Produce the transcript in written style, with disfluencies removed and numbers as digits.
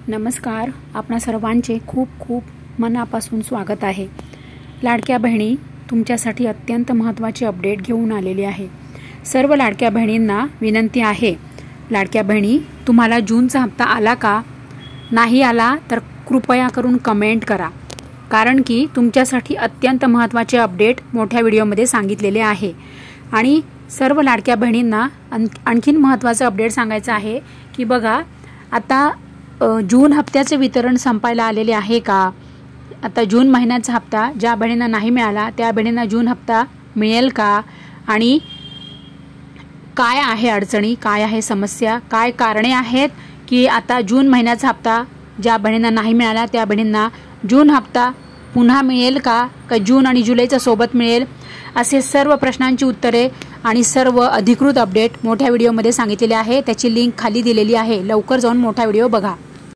नमस्कार. आपणा सर्वांचे खूप खूप मनापासून स्वागत आहे. लाडक्या बहिणी, तुमच्यासाठी अत्यंत महत्त्वाची अपडेट घेऊन आलेली आहे. सर्व लाडक्या बहिणींना विनंती आहे, लाडक्या बहिणी, तुम्हाला जूनचा हप्ता आला का? नाही आला तर कृपया करून कमेंट करा, कारण की तुमच्यासाठी अत्यंत महत्त्वाचे अपडेट मोठ्या व्हिडिओमध्ये सांगितलेले आहे. आणि सर्व लाडक्या बहिणींना आणखीन महत्त्वाचं अपडेट सांगायचं आहे की बघा, आता जून हप्त्याचे वितरण संपायला आलेले आहे का? आता जून महिन्याचा हप्ता ज्या बहिणींना नाही मिळाला त्या बहिणींना जून हप्ता मिळेल का? आणि काय आहे अडचणी, काय आहे समस्या, काय कारणे आहेत की आता जून महिन्याचा हप्ता ज्या बहिणींना नाही मिळाला त्या बहिणींना जून हप्ता पुन्हा मिळेल का जून आणि जुलैचा सोबत मिळेल? असे सर्व प्रश्नांची उत्तरे आणि सर्व अधिकृत अपडेट मोठ्या व्हिडिओमध्ये सांगितलेले आहे. त्याची लिंक खाली दिलेली आहे. लवकर जाऊन मोठा व्हिडिओ बघा.